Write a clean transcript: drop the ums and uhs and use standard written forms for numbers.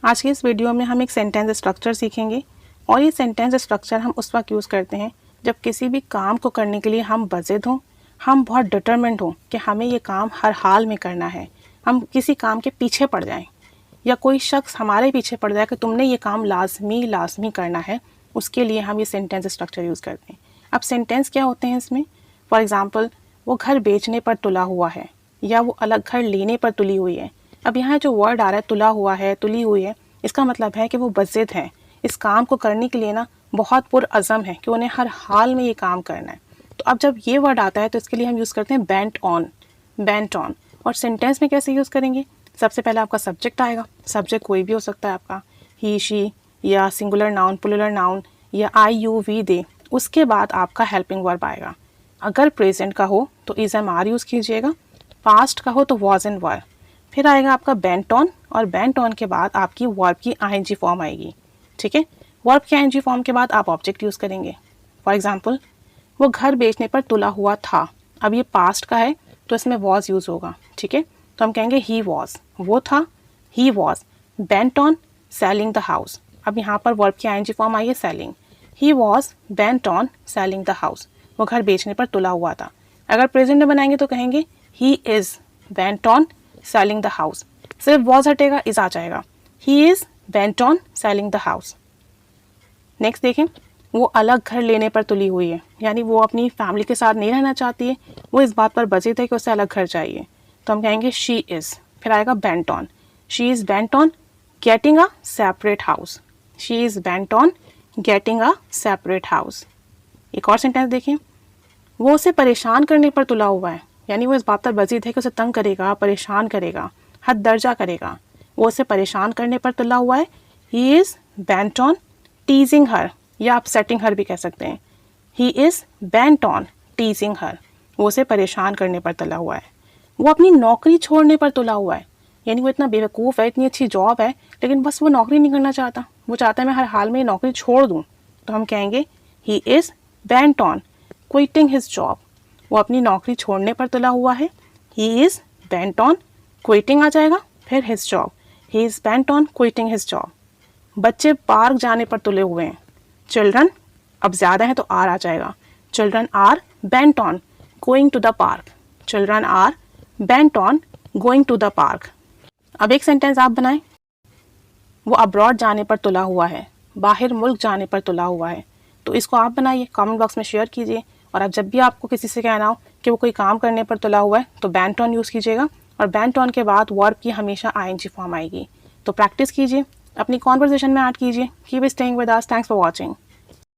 आज के इस वीडियो में हम एक सेंटेंस स्ट्रक्चर सीखेंगे और ये सेंटेंस स्ट्रक्चर हम उस वक्त यूज़ करते हैं जब किसी भी काम को करने के लिए हम बज़िद हों, हम बहुत डिटरमिन्ड हों कि हमें ये काम हर हाल में करना है, हम किसी काम के पीछे पड़ जाएं या कोई शख्स हमारे पीछे पड़ जाए कि तुमने ये काम लाजमी करना है, उसके लिए हम ये सेंटेंस स्ट्रक्चर यूज़ करते हैं। अब सेंटेंस क्या होते हैं इसमें? फॉर एग्ज़ाम्पल, वो घर बेचने पर तुला हुआ है या वो अलग घर लेने पर तुली हुई है। अब यहाँ जो वर्ड आ रहा है तुला हुआ है, तुली हुई है, इसका मतलब है कि वो बज़िद हैं, इस काम को करने के लिए ना बहुत पुरअज़म है कि उन्हें हर हाल में ये काम करना है। तो अब जब ये वर्ड आता है तो इसके लिए हम यूज़ करते हैं बेंट ऑन। और सेंटेंस में कैसे यूज़ करेंगे? सबसे पहले आपका सब्जेक्ट आएगा, सब्जेक्ट कोई भी हो सकता है आपका, ही शी या सिंगुलर नाउन, प्लूरल नाउन या आई यू वी दे। उसके बाद आपका हेल्पिंग वर्ब आएगा। अगर प्रेजेंट का हो तो इज़ एम आर यूज़ कीजिएगा, पास्ट का हो तो वॉज एंड वर। फिर आएगा आपका बेंट ऑन और बेंट ऑन के बाद आपकी वर्ब की आईएनजी फॉर्म आएगी। ठीक है, वर्ब की आईएनजी फॉर्म के बाद आप ऑब्जेक्ट यूज़ करेंगे। फॉर एग्जांपल, वो घर बेचने पर तुला हुआ था। अब ये पास्ट का है तो इसमें वॉज यूज़ होगा। ठीक है, तो हम कहेंगे ही वॉज, वो था, he was bent on selling the house. अब यहाँ पर वर्ब की आईएनजी फॉर्म आई है selling. He was bent on selling the house, वो घर बेचने पर तुला हुआ था। अगर प्रेजेंट में बनाएंगे तो कहेंगे he is bent on selling the house, सिर्फ वॉज हटेगा, इज आ जाएगा। ही is bent on selling the house. Next देखें, वो अलग घर लेने पर तुली हुई है, यानी वो अपनी फैमिली के साथ नहीं रहना चाहती है, वो इस बात पर बज़िद है कि उसे अलग घर चाहिए। तो हम कहेंगे शी इज़, फिर आएगा bent on, she is bent on getting a separate house, she is bent on getting a separate house. एक और सेंटेंस देखें, वो उसे परेशान करने पर तुला हुआ है, यानी वो इस बात पर बज़िद है कि उसे तंग करेगा, परेशान करेगा, हद दर्जा करेगा। वो उसे परेशान करने पर तुला हुआ है। He is bent on teasing her, या आप सेटिंग हर भी कह सकते हैं। He is bent on teasing her, वो उसे परेशान करने पर तुला हुआ है। वो अपनी नौकरी छोड़ने पर तुला हुआ है, यानी वो इतना बेवकूफ़ है, इतनी अच्छी जॉब है, लेकिन बस वो नौकरी नहीं करना चाहता, वो चाहता है मैं हर हाल में नौकरी छोड़ दूँ। तो हम कहेंगे he is bent on quitting his job, वो अपनी नौकरी छोड़ने पर तुला हुआ है। He is bent on quitting आ जाएगा, फिर his job, he is bent on quitting his job. बच्चे पार्क जाने पर तुले हुए हैं। चिल्ड्रन, अब ज़्यादा है तो आर आ जाएगा। Children are bent on going to the park, children are bent on going to the park. अब एक सेंटेंस आप बनाएं, वो अब्रॉड जाने पर तुला हुआ है, बाहर मुल्क जाने पर तुला हुआ है। तो इसको आप बनाइए, कमेंट बॉक्स में शेयर कीजिए। और अब जब भी आपको किसी से कहना हो कि वो कोई काम करने पर तुला हुआ है तो बेंट ऑन यूज़ कीजिएगा, और बेंट ऑन के बाद वर्ब की हमेशा आईएनजी फॉर्म आएगी। तो प्रैक्टिस कीजिए, अपनी कॉन्वर्सेशन में ऐड कीजिए। Keep staying with us, thanks for watching.